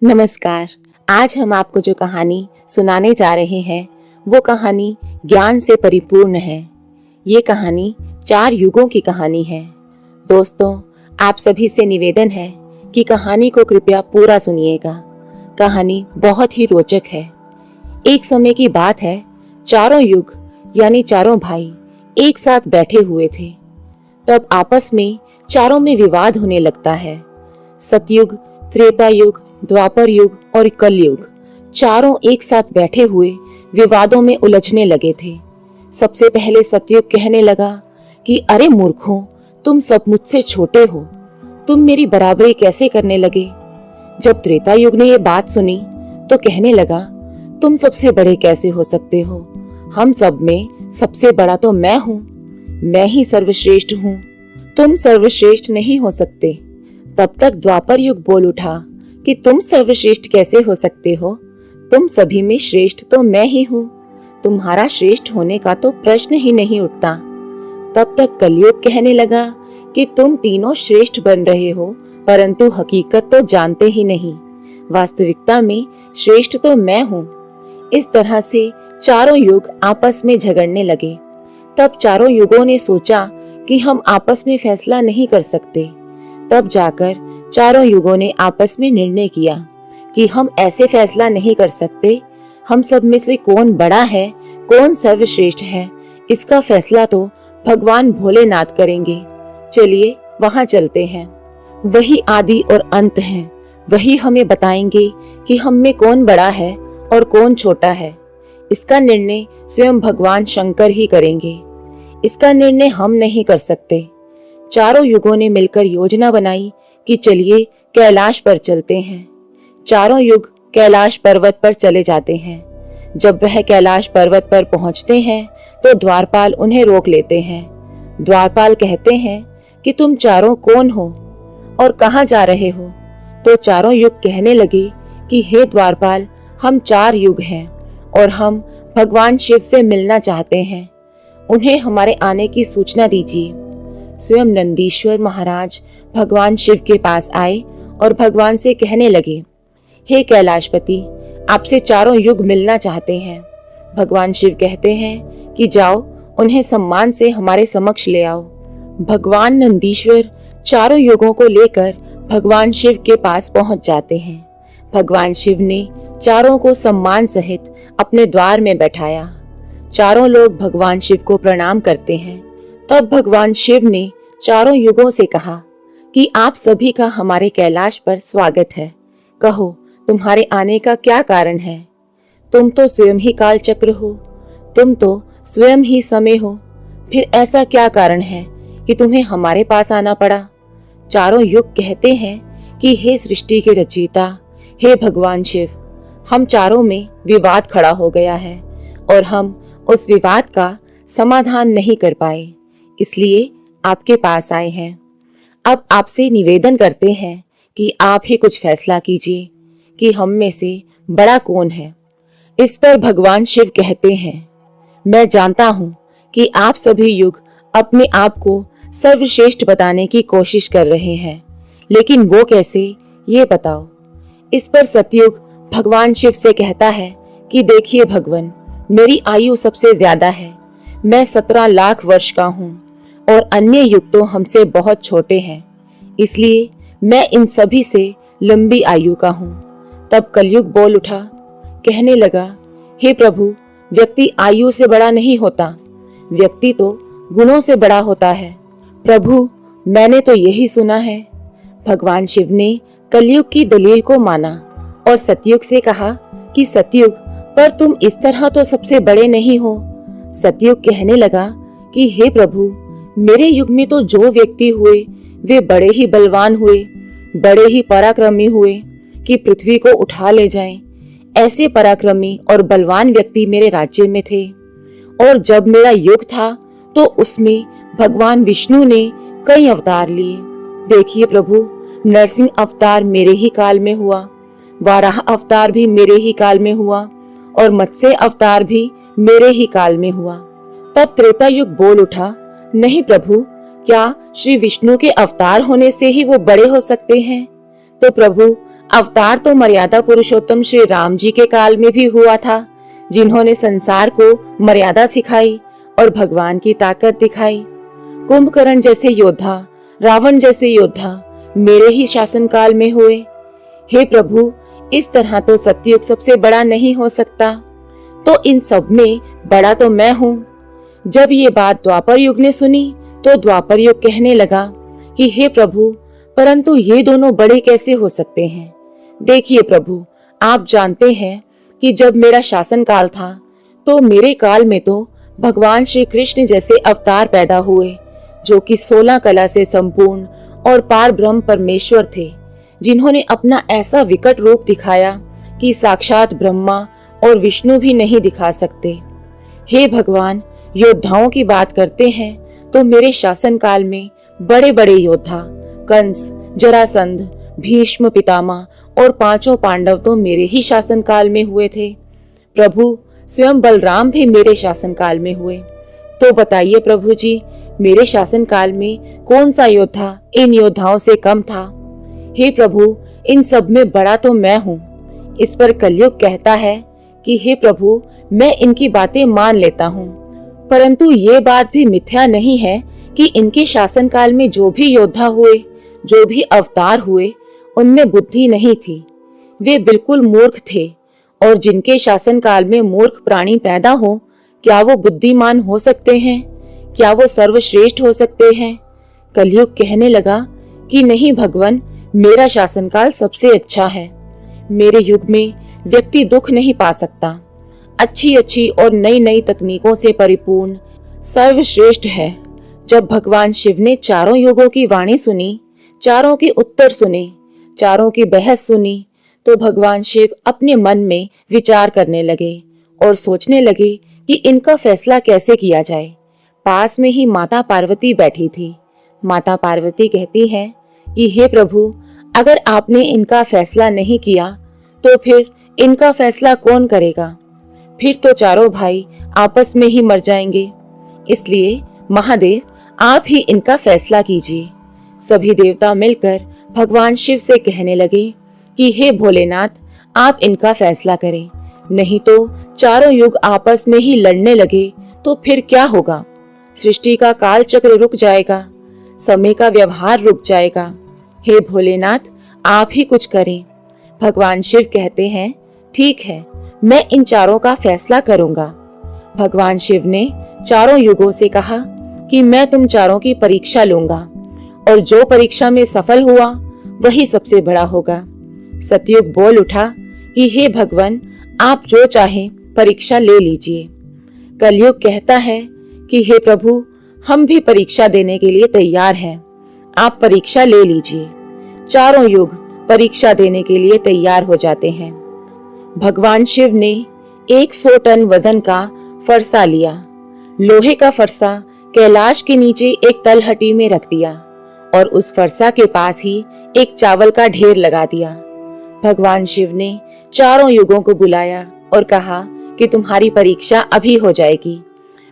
नमस्कार। आज हम आपको जो कहानी सुनाने जा रहे हैं वो कहानी ज्ञान से परिपूर्ण है। ये कहानी 4 युगों की कहानी है। दोस्तों, आप सभी से निवेदन है कि कहानी को कृपया पूरा सुनिएगा। कहानी बहुत ही रोचक है। एक समय की बात है, चारों युग यानी चारों भाई एक साथ बैठे हुए थे। तब आपस में चारों में विवाद होने लगता है। सतयुग, त्रेता युग, द्वापर युग और कलयुग चारों एक साथ बैठे हुए विवादों में उलझने लगे थे। सबसे पहले सतयुग कहने लगा कि अरे मूर्खों, तुम सब मुझसे छोटे हो, तुम मेरी बराबरी कैसे करने लगे। जब त्रेता युग ने ये बात सुनी तो कहने लगा, तुम सबसे बड़े कैसे हो सकते हो, हम सब में सबसे बड़ा तो मैं हूँ, मैं ही सर्वश्रेष्ठ हूँ, तुम सर्वश्रेष्ठ नहीं हो सकते। तब तक द्वापर युग बोल उठा कि तुम सर्वश्रेष्ठ कैसे हो सकते हो, तुम सभी में श्रेष्ठ तो मैं ही हूँ, तुम्हारा श्रेष्ठ होने का तो प्रश्न ही नहीं उठता। तब तक कलयुग कहने लगा कि तुम तीनों श्रेष्ठ बन रहे हो, परंतु हकीकत तो जानते ही नहीं, वास्तविकता में श्रेष्ठ तो मैं हूँ। इस तरह से चारों युग आपस में झगड़ने लगे। तब चारों युगों ने सोचा कि हम आपस में फैसला नहीं कर सकते। तब जाकर चारों युगों ने आपस में निर्णय किया कि हम ऐसे फैसला नहीं कर सकते, हम सब में से कौन बड़ा है, कौन सर्वश्रेष्ठ है, इसका फैसला तो भगवान भोलेनाथ करेंगे। चलिए वहां चलते हैं, वही आदि और अंत हैं, वही हमें बताएंगे कि हम में कौन बड़ा है और कौन छोटा है। इसका निर्णय स्वयं भगवान शंकर ही करेंगे, इसका निर्णय हम नहीं कर सकते। चारों युगों ने मिलकर योजना बनाई कि चलिए कैलाश पर चलते हैं। चारों युग कैलाश पर्वत पर चले जाते हैं। जब वह कैलाश पर्वत पर पहुंचते हैं तो द्वारपाल उन्हें रोक लेते हैं। द्वारपाल कहते हैं कि तुम चारों कौन हो और कहां जा रहे हो। तो चारों युग कहने लगे कि हे द्वारपाल, हम 4 युग हैं और हम भगवान शिव से मिलना चाहते हैं, उन्हें हमारे आने की सूचना दीजिए। स्वयं नंदीश्वर महाराज भगवान शिव के पास आए और भगवान से कहने लगे, हे कैलाशपति, आपसे चारों युग मिलना चाहते हैं। भगवान शिव कहते हैं कि जाओ, उन्हें सम्मान से हमारे समक्ष ले आओ। भगवान नंदीश्वर चारों युगों को लेकर भगवान शिव के पास पहुंच जाते हैं। भगवान शिव ने चारों को सम्मान सहित अपने द्वार में बैठाया। चारों लोग भगवान शिव को प्रणाम करते हैं। तब भगवान शिव ने चारों युगों से कहा कि आप सभी का हमारे कैलाश पर स्वागत है। कहो, तुम्हारे आने का क्या कारण है। तुम तो स्वयं ही काल चक्र हो, तुम तो स्वयं ही समय हो, फिर ऐसा क्या कारण है कि तुम्हें हमारे पास आना पड़ा। चारों युग कहते हैं कि हे सृष्टि के रचयिता, हे भगवान शिव, हम चारों में विवाद खड़ा हो गया है और हम उस विवाद का समाधान नहीं कर पाए, इसलिए आपके पास आए हैं। अब आपसे निवेदन करते हैं कि आप ही कुछ फैसला कीजिए कि हम में से बड़ा कौन है। इस पर भगवान शिव कहते हैं, मैं जानता हूँ कि आप सभी युग अपने आप को सर्वश्रेष्ठ बताने की कोशिश कर रहे हैं, लेकिन वो कैसे, ये बताओ। इस पर सतयुग भगवान शिव से कहता है कि देखिए भगवान, मेरी आयु सबसे ज्यादा है, मैं 17 लाख वर्ष का हूँ और अन्य युग तो हमसे बहुत छोटे हैं, इसलिए मैं इन सभी से लंबी आयु का हूँ। तब कलयुग बोल उठा, कहने लगा, हे प्रभु, व्यक्ति आयु से बड़ा नहीं होता, व्यक्ति तो गुणों से बड़ा होता है। प्रभु, मैंने तो यही सुना है। भगवान शिव ने कलयुग की दलील को माना और सतयुग से कहा कि सतयुग, पर तुम इस तरह तो सबसे बड़े नहीं हो। सतयुग कहने लगा कि हे प्रभु, मेरे युग में तो जो व्यक्ति हुए वे बड़े ही बलवान हुए, बड़े ही पराक्रमी हुए कि पृथ्वी को उठा ले जाएं। ऐसे पराक्रमी और बलवान व्यक्ति मेरे राज्य में थे। और जब मेरा युग था तो उसमें भगवान विष्णु ने कई अवतार लिए। देखिए प्रभु, नरसिंह अवतार मेरे ही काल में हुआ, वाराह अवतार भी मेरे ही काल में हुआ और मत्स्य अवतार भी मेरे ही काल में हुआ। तब त्रेता युग बोल उठा, नहीं प्रभु, क्या श्री विष्णु के अवतार होने से ही वो बड़े हो सकते हैं। तो प्रभु, अवतार तो मर्यादा पुरुषोत्तम श्री राम जी के काल में भी हुआ था, जिन्होंने संसार को मर्यादा सिखाई और भगवान की ताकत दिखाई। कुंभकर्ण जैसे योद्धा, रावण जैसे योद्धा मेरे ही शासनकाल में हुए। हे प्रभु, इस तरह तो सतयुग सबसे बड़ा नहीं हो सकता, तो इन सब में बड़ा तो मैं हूँ। जब ये बात द्वापर युग ने सुनी तो द्वापर युग कहने लगा कि हे प्रभु, परंतु ये दोनों बड़े कैसे हो सकते हैं। देखिए प्रभु, आप जानते हैं कि जब मेरा शासन काल था तो मेरे काल में तो भगवान श्री कृष्ण जैसे अवतार पैदा हुए, जो कि 16 कला से संपूर्ण और पार ब्रह्म परमेश्वर थे, जिन्होंने अपना ऐसा विकट रूप दिखाया कि साक्षात ब्रह्मा और विष्णु भी नहीं दिखा सकते। हे भगवान, योद्धाओं की बात करते हैं तो मेरे शासन काल में बड़े बड़े योद्धा कंस, जरासंध, भीष्म पितामह और 5 पांडव तो मेरे ही शासन काल में हुए थे। प्रभु, स्वयं बलराम भी मेरे शासन काल में हुए। तो बताइए प्रभु जी, मेरे शासन काल में कौन सा योद्धा इन योद्धाओं से कम था। हे प्रभु, इन सब में बड़ा तो मैं हूँ। इस पर कलयुग कहता है कि हे प्रभु, मैं इनकी बातें मान लेता हूँ, परंतु ये बात भी मिथ्या नहीं है कि इनके शासन काल में जो भी योद्धा हुए, जो भी अवतार हुए, उनमें बुद्धि नहीं थी। वे बिल्कुल मूर्ख थे, और जिनके शासन काल में मूर्ख प्राणी पैदा हो, क्या वो बुद्धिमान हो सकते हैं? क्या वो सर्वश्रेष्ठ हो सकते हैं? कलयुग कहने लगा कि नहीं भगवान, मेरा शासनकाल सबसे अच्छा है। मेरे युग में व्यक्ति दुख नहीं पा सकता। अच्छी अच्छी और नई नई तकनीकों से परिपूर्ण सर्वश्रेष्ठ है। जब भगवान शिव ने चारों युगों की वाणी सुनी, चारों के उत्तर सुने, चारों की बहस सुनी, तो भगवान शिव अपने मन में विचार करने लगे और सोचने लगे कि इनका फैसला कैसे किया जाए। पास में ही माता पार्वती बैठी थी। माता पार्वती कहती है कि हे प्रभु, अगर आपने इनका फैसला नहीं किया तो फिर इनका फैसला कौन करेगा? फिर तो चारों भाई आपस में ही मर जाएंगे। इसलिए महादेव, आप ही इनका फैसला कीजिए। सभी देवता मिलकर भगवान शिव से कहने लगे कि हे भोलेनाथ, आप इनका फैसला करें, नहीं तो चारों युग आपस में ही लड़ने लगे तो फिर क्या होगा? सृष्टि का काल चक्र रुक जाएगा, समय का व्यवहार रुक जाएगा। हे भोलेनाथ, आप ही कुछ करें। भगवान शिव कहते हैं, ठीक है, मैं इन चारों का फैसला करूंगा। भगवान शिव ने चारों युगों से कहा कि मैं तुम चारों की परीक्षा लूंगा, और जो परीक्षा में सफल हुआ वही सबसे बड़ा होगा। सतयुग बोल उठा कि हे भगवान, आप जो चाहे परीक्षा ले लीजिए। कलयुग कहता है कि हे प्रभु, हम भी परीक्षा देने के लिए तैयार हैं, आप परीक्षा ले लीजिए। चारों युग परीक्षा देने के लिए तैयार हो जाते हैं। भगवान शिव ने 100 टन वजन का फरसा लिया। लोहे का फरसा कैलाश के नीचे एक तलहटी में रख दिया और उस फरसा के पास ही एक चावल का ढेर लगा दिया। भगवान शिव ने चारों युगों को बुलाया और कहा कि तुम्हारी परीक्षा अभी हो जाएगी।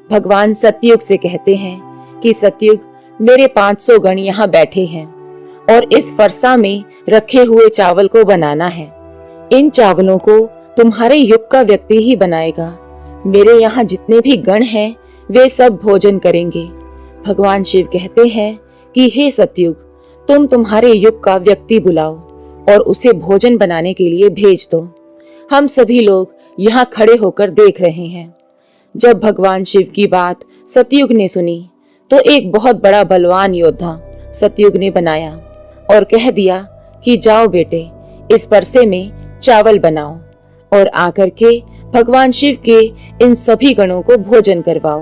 भगवान सतयुग से कहते हैं कि सतयुग, मेरे 500 गण यहाँ बैठे हैं और इस फरसा में रखे हुए चावल को बनाना है। इन चावलों को तुम्हारे युग का व्यक्ति ही बनाएगा। मेरे यहाँ जितने भी गण हैं वे सब भोजन करेंगे। भगवान शिव कहते हैं कि हे सतयुग, तुम तुम्हारे युग का व्यक्ति बुलाओ और उसे भोजन बनाने के लिए भेज दो। हम सभी लोग यहाँ खड़े होकर देख रहे हैं। जब भगवान शिव की बात सतयुग ने सुनी तो एक बहुत बड़ा बलवान योद्धा सतयुग ने बनाया और कह दिया कि जाओ बेटे, इस परसे में चावल बनाओ और आकर के भगवान शिव के इन सभी गणों को भोजन करवाओ।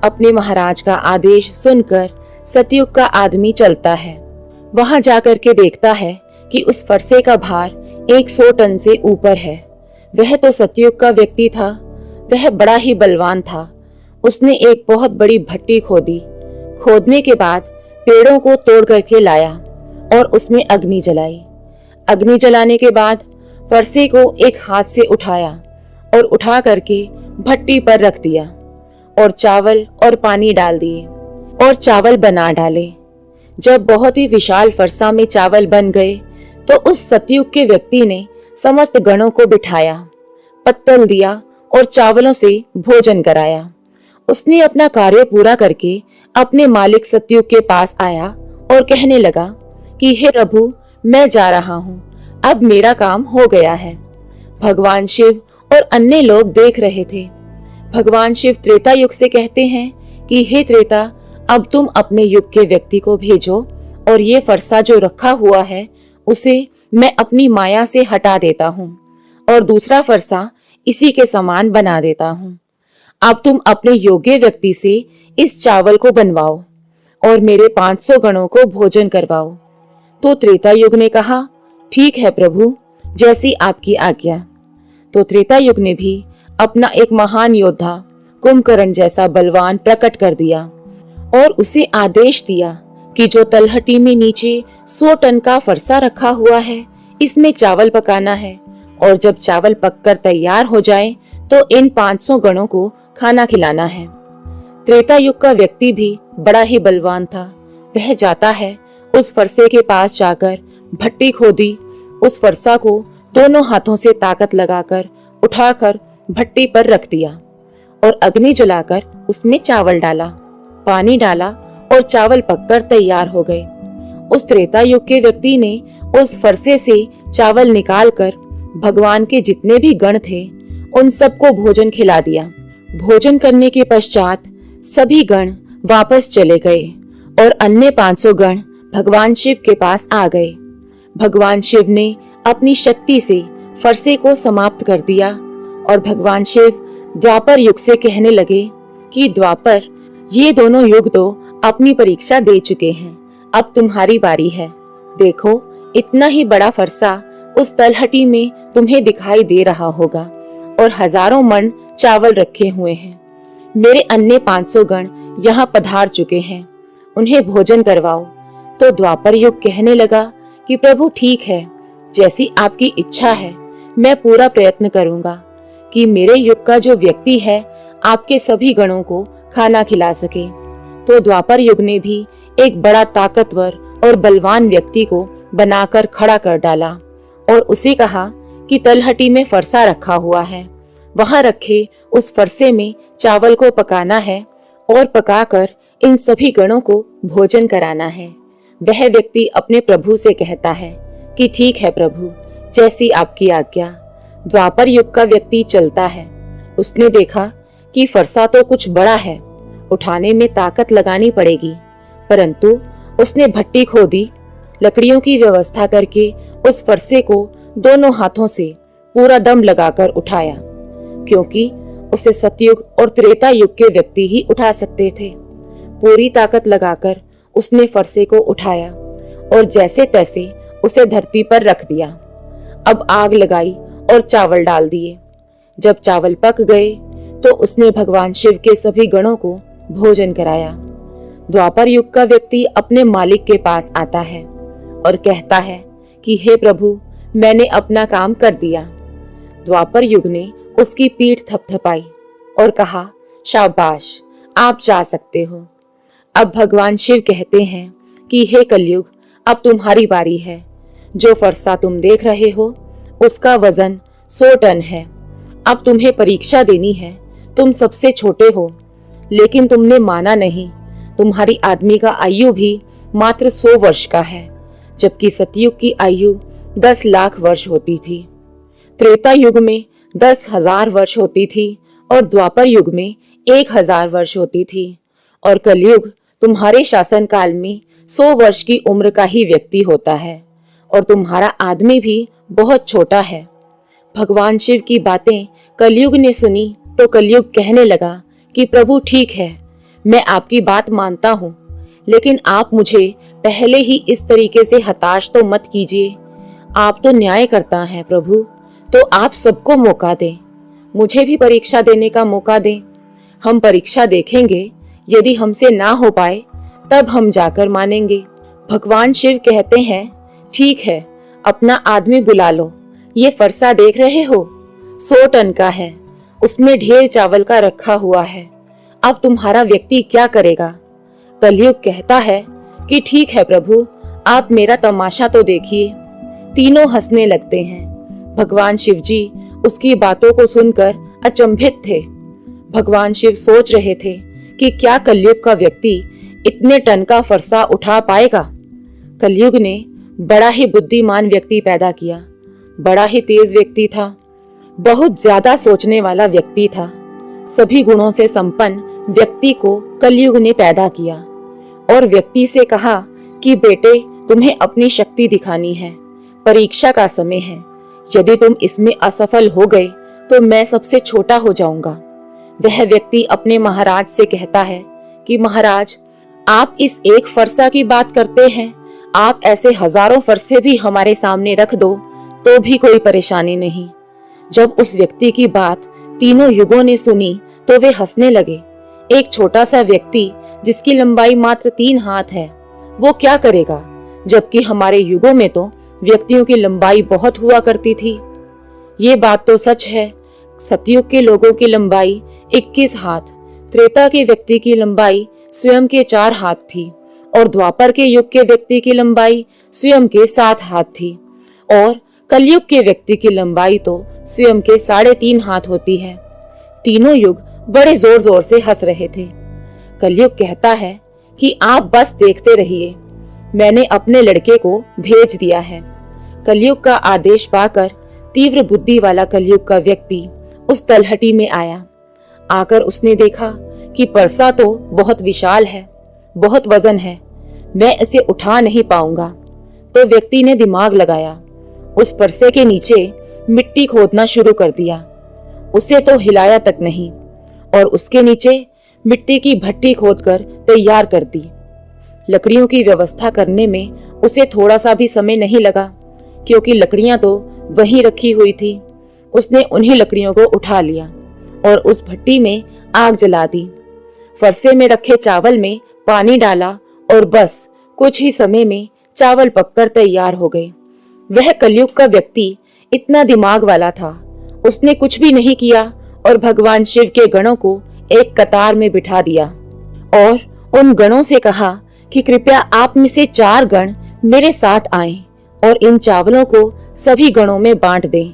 अपने महाराज का आदेश सुनकर सतयुग का आदमी चलता है। वहां जाकर के देखता है कि उस फरसे का भार 100 टन से ऊपर है। वह तो सतयुग का व्यक्ति था, वह बड़ा ही बलवान था। उसने एक बहुत बड़ी भट्टी खोदी। खोदने के बाद पेड़ों को तोड़ करके लाया और उसमें अग्नि जलाई। अग्नि जलाने के बाद फरसे को एक हाथ से उठाया और उठा करके भट्टी पर रख दिया और चावल और पानी डाल दिए और चावल बना डाले। जब बहुत ही विशाल फरसा में चावल बन गए तो उस सतयुग के व्यक्ति ने समस्त गणों को बिठाया, पत्तल दिया और चावलों से भोजन कराया। उसने अपना कार्य पूरा करके अपने मालिक सतयुग के पास आया और कहने लगा कि हे प्रभु, मैं जा रहा हूँ, अब मेरा काम हो गया है। भगवान शिव और अन्य लोग देख रहे थे। भगवान शिव त्रेता युग से कहते हैं कि हे त्रेता, अब तुम अपने युग के व्यक्ति को भेजो और ये फरसा जो रखा हुआ है उसे मैं अपनी माया से हटा देता हूँ और दूसरा फरसा इसी के समान बना देता हूँ। अब तुम अपने योग्य व्यक्ति से इस चावल को बनवाओ और मेरे 500 गणों को भोजन करवाओ। तो त्रेता युग ने कहा, ठीक है प्रभु, जैसी आपकी आज्ञा। तो त्रेता युग ने भी अपना एक महान योद्धा कुंभकर्ण जैसा बलवान प्रकट कर दिया और उसे आदेश दिया कि जो तलहटी में नीचे 100 टन का फरसा रखा हुआ है, इसमें चावल पकाना है और जब चावल पककर तैयार हो जाए तो इन 500 गणों को खाना खिलाना है। त्रेता युग का व्यक्ति भी बड़ा ही बलवान था। वह जाता है, उस फरसे के पास जाकर भट्टी खोदी, उस फरसा को दोनों हाथों से ताकत लगाकर उठाकर भट्टी पर रख दिया और अग्नि जलाकर उसमें चावल डाला, पानी डाला और चावल पककर तैयार हो गए। उस त्रेता युग के व्यक्ति ने उस फरसे से चावल निकालकर भगवान के जितने भी गण थे उन सबको भोजन खिला दिया। भोजन करने के पश्चात सभी गण वापस चले गए और अन्य 500 गण भगवान शिव के पास आ गए। भगवान शिव ने अपनी शक्ति से फरसे को समाप्त कर दिया और भगवान शिव द्वापर युग से कहने लगे कि द्वापर, ये दोनों युग तो अपनी परीक्षा दे चुके हैं, अब तुम्हारी बारी है। देखो, इतना ही बड़ा फरसा उस तलहटी में तुम्हें दिखाई दे रहा होगा और हजारों मन चावल रखे हुए हैं। मेरे अन्य 500 गण यहाँ पधार चुके हैं, उन्हें भोजन करवाओ। तो द्वापर युग कहने लगा कि प्रभु ठीक है, जैसी आपकी इच्छा है, मैं पूरा प्रयत्न करूंगा कि मेरे युग का जो व्यक्ति है आपके सभी गणों को खाना खिला सके। तो द्वापर युग ने भी एक बड़ा ताकतवर और बलवान व्यक्ति को बनाकर खड़ा कर डाला और उसे कहा कि तलहटी में फरसा रखा हुआ है, वहां रखे उस फरसे में चावल को पकाना है और पकाकर इन सभी गणों को भोजन कराना है। वह व्यक्ति अपने प्रभु से कहता है कि ठीक है प्रभु, जैसी आपकी आज्ञा। द्वापर युग का व्यक्ति चलता है। उसने देखा कि फरसा तो कुछ बड़ा है, उठाने में ताकत लगानी पड़ेगी, परंतु उसने भट्टी खोदी, लकड़ियों की व्यवस्था करके उस फरसे को दोनों हाथों से पूरा दम लगाकर उठाया, क्योंकि उसे सतयुग और त्रेता युग के व्यक्ति ही उठा सकते थे। पूरी ताकत लगाकर उसने फरसे को उठाया और जैसे तैसे उसे धरती पर रख दिया। अब आग लगाई और चावल डाल दिए। जब चावल पक गए तो उसने भगवान शिव के सभी गणों को भोजन कराया। द्वापर युग का व्यक्ति अपने मालिक के पास आता है और कहता है कि हे प्रभु, मैंने अपना काम कर दिया। द्वापर युग ने उसकी पीठ थपथपाई और कहा, शाबाश, आप जा सकते हो। अब भगवान शिव कहते हैं कि हे कलयुग, अब तुम्हारी बारी है। जो फरसा तुम देख रहे हो उसका वजन 100 टन है। अब तुम्हें परीक्षा देनी है। तुम सबसे छोटे हो, लेकिन तुमने माना नहीं। तुम्हारी आदमी का आयु भी मात्र 100 वर्ष का है, जबकि सतयुग की आयु 10 लाख वर्ष होती थी। त्रेता युग में 10,000 वर्ष होती थी और द्वापर युग में 1,000 वर्ष होती थी और कलयुग तुम्हारे शासन काल में 100 वर्ष की उम्र का ही व्यक्ति होता है और तुम्हारा आदमी भी बहुत छोटा है। भगवान शिव की बातें कलयुग ने सुनी तो कलयुग कहने लगा कि प्रभु ठीक है, मैं आपकी बात मानता हूँ, लेकिन आप मुझे पहले ही इस तरीके से हताश तो मत कीजिए। आप तो न्याय करता है प्रभु, तो आप सबको मौका दें, मुझे भी परीक्षा देने का मौका दें। हम परीक्षा देखेंगे, यदि हमसे ना हो पाए तब हम जाकर मानेंगे। भगवान शिव कहते हैं, ठीक है, अपना आदमी बुला लो। ये फरसा देख रहे हो, 100 टन का है, उसमें ढेर चावल का रखा हुआ है। अब तुम्हारा व्यक्ति क्या करेगा? कलयुग कहता है कि ठीक है प्रभु, आप मेरा तमाशा तो देखिए। तीनों हंसने लगते हैं। भगवान शिव जी उसकी बातों को सुनकर अचंभित थे। भगवान शिव सोच रहे थे कि क्या कलयुग का व्यक्ति इतने टन का फरसा उठा पाएगा। कलयुग ने बड़ा ही बुद्धिमान व्यक्ति पैदा किया, बड़ा ही तेज व्यक्ति था, बहुत ज्यादा सोचने वाला व्यक्ति था। सभी गुणों से संपन्न व्यक्ति को कलयुग ने पैदा किया और व्यक्ति से कहा कि बेटे, तुम्हें अपनी शक्ति दिखानी है, परीक्षा का समय है। यदि तुम इसमें असफल हो गए तो मैं सबसे छोटा हो जाऊंगा। वह व्यक्ति अपने महाराज से कहता है कि महाराज, आप इस एक फरसा की बात करते हैं, आप ऐसे हजारों फरसे भी हमारे सामने रख दो तो भी कोई परेशानी नहीं। जब उस व्यक्ति की बात तीनों युगों ने सुनी तो वे हंसने लगे। एक छोटा सा व्यक्ति जिसकी लंबाई मात्र 3 हाथ है, वो क्या करेगा, जबकि हमारे युगों में तो व्यक्तियों की लंबाई बहुत हुआ करती थी। ये बात तो सच है। सतयुग के लोगों की लंबाई 21 हाथ, त्रेता के व्यक्ति की लंबाई स्वयं के 4 हाथ थी और द्वापर के युग के व्यक्ति की लंबाई स्वयं के 7 हाथ थी और कलयुग के व्यक्ति की लंबाई तो स्वयं के 3.5 हाथ होती है। तीनों युग बड़े जोर जोर से हंस रहे थे। कलयुग कहता है कि आप बस देखते रहिए, मैंने अपने लड़के को भेज दिया है। कलयुग का आदेश पाकर तीव्र बुद्धि वाला कलयुग का व्यक्ति उस तलहटी में आया। आकर उसने देखा कि परसा तो बहुत विशाल है, बहुत वजन है, मैं इसे उठा नहीं पाऊंगा। तो व्यक्ति ने दिमाग लगाया, उस परसे के नीचे मिट्टी खोदना शुरू कर दिया। उसे तो हिलाया तक नहीं और उसके नीचे मिट्टी की भट्टी खोदकर तैयार कर दी। लकड़ियों की व्यवस्था करने में उसे थोड़ा सा भी समय नहीं लगा, क्योंकि लकड़ियां तो वहीं रखी हुई थी। उसने उन्हीं लकड़ियों को उठा लिया और उस भट्टी में आग जला दी। फरसे में रखे चावल में पानी डाला और बस कुछ ही समय में चावल पककर तैयार हो गए। वह कलयुग का व्यक्ति इतना दिमाग वाला था, उसने कुछ भी नहीं किया और भगवान शिव के गणों को एक कतार में बिठा दिया और उन गणों से कहा कि कृपया आप में से 4 गण मेरे साथ आएं और इन चावलों को सभी गणों में बांट दें।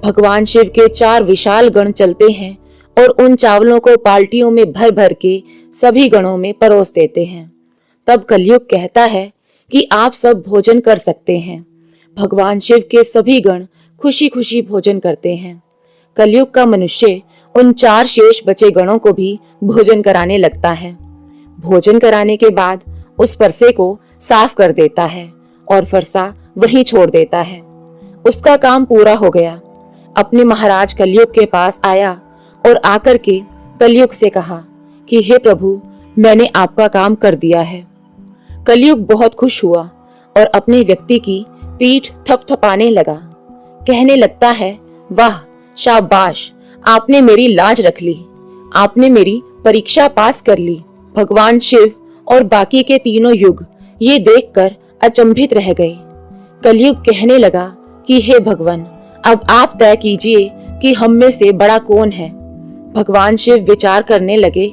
भगवान शिव के 4 विशाल गण चलते हैं और उन चावलों को बाल्टियों में भर भर के सभी गणों में परोस देते हैं। तब कलयुग कहता है कि आप सब भोजन कर सकते हैं। भगवान शिव के सभी गण खुशी खुशी भोजन करते हैं। कलयुग का मनुष्य उन 4 शेष बचे गणों को भी भोजन कराने लगता है। भोजन कराने के बाद उस फरसे को साफ कर देता है और फरसा वहीं छोड़ देता है। उसका काम पूरा हो गया। अपने महाराज कलयुग के पास आया और आकर के कलयुग से कहा कि हे प्रभु, मैंने आपका काम कर दिया है। कलयुग बहुत खुश हुआ और अपने व्यक्ति की पीठ थपथपाने लगा। कहने लगता है, वाह, शाबाश, आपने मेरी लाज रख ली, आपने मेरी परीक्षा पास कर ली। भगवान शिव और बाकी के तीनों युग ये देखकर अचंभित रह गए। कलयुग कहने लगा कि हे भगवान, अब आप तय कीजिए कि हम में से बड़ा कौन है। भगवान शिव विचार करने लगे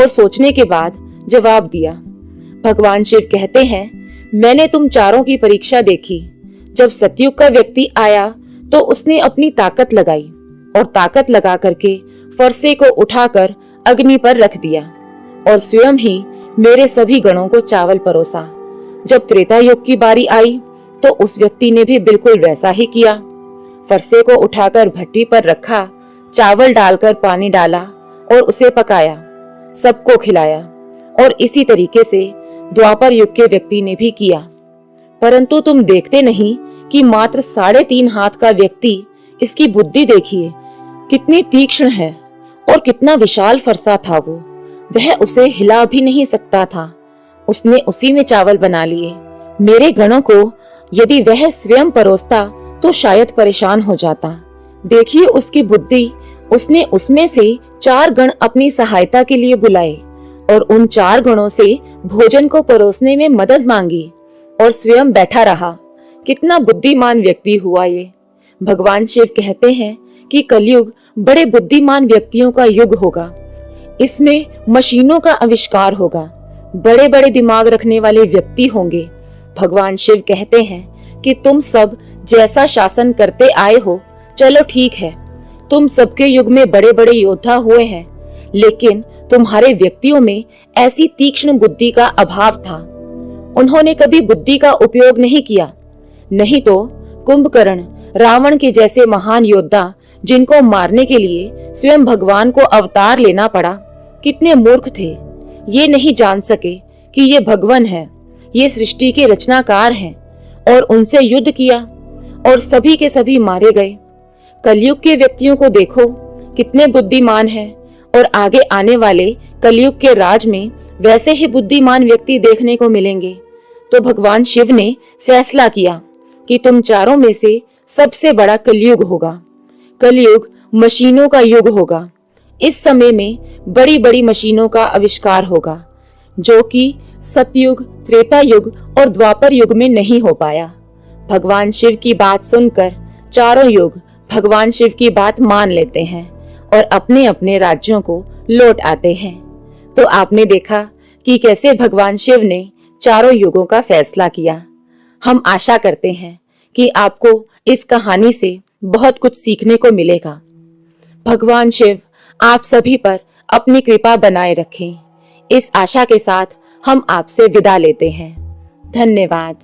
और सोचने के बाद जवाब दिया। भगवान शिव कहते हैं, मैंने तुम चारों की परीक्षा देखी। जब सतयुग का व्यक्ति आया तो उसने अपनी ताकत लगाई और ताकत लगा करके फरसे को उठाकर अग्नि पर रख दिया और स्वयं ही मेरे सभी गणों को चावल परोसा। जब त्रेता युग की बारी आई तो उस व्यक्ति ने भी बिल्कुल वैसा ही किया। फरसे को उठाकर भट्टी पर रखा, चावल डालकर पानी डाला और उसे पकाया, सबको खिलाया और इसी तरीके से द्वापर युग के व्यक्ति ने भी किया। परंतु तुम देखते नहीं कि मात्र 3.5 हाथ का व्यक्ति, इसकी बुद्धि देखिए कितनी तीक्ष्ण है और कितना विशाल फरसा था वो। वह उसे हिला भी नहीं सकता था। उसने उसी में चावल बना लिए। मेरे गणों को यदि वह स्वयं परोसता तो शायद परेशान हो जाता। देखिए उसकी बुद्धि, उसने उसमें से 4 गण अपनी सहायता के लिए बुलाए और उन 4 गणों से भोजन को परोसने में मदद मांगी और स्वयं बैठा रहा। कितना बुद्धिमान व्यक्ति हुआ ये। भगवान शिव कहते हैं कि कलयुग बड़े बुद्धिमान व्यक्तियों का युग होगा। इसमें मशीनों का आविष्कार होगा, बड़े बड़े दिमाग रखने वाले व्यक्ति होंगे। भगवान शिव कहते हैं कि तुम सब जैसा शासन करते आए हो चलो ठीक है, तुम सबके युग में बड़े बड़े योद्धा हुए हैं, लेकिन तुम्हारे व्यक्तियों में ऐसी तीक्ष्ण बुद्धि का अभाव था। उन्होंने कभी बुद्धि का उपयोग नहीं किया। नहीं तो कुंभकर्ण, रावण के जैसे महान योद्धा जिनको मारने के लिए स्वयं भगवान को अवतार लेना पड़ा, कितने मूर्ख थे। ये नहीं जान सके कि ये भगवान है, ये सृष्टि के रचनाकार हैं, और उनसे युद्ध किया और सभी के सभी मारे गए। कलयुग के व्यक्तियों को देखो कितने बुद्धिमान हैं, और आगे आने वाले कलयुग के राज में वैसे ही बुद्धिमान व्यक्ति देखने को मिलेंगे। तो भगवान शिव ने फैसला किया कि तुम चारों में से सबसे बड़ा कलयुग होगा। कलयुग मशीनों का युग होगा। इस समय में बड़ी बड़ी मशीनों का आविष्कार होगा, जो कि सतयुग, त्रेता युग और द्वापर युग में नहीं हो पाया। भगवान शिव की बात सुनकर चारों युग भगवान शिव की बात मान लेते हैं और अपने अपने राज्यों को लौट आते हैं। तो आपने देखा कि कैसे भगवान शिव ने चारों युगों का फैसला किया। हम आशा करते हैं कि आपको इस कहानी से बहुत कुछ सीखने को मिलेगा। भगवान शिव आप सभी पर अपनी कृपा बनाए रखें। इस आशा के साथ हम आपसे विदा लेते हैं। धन्यवाद।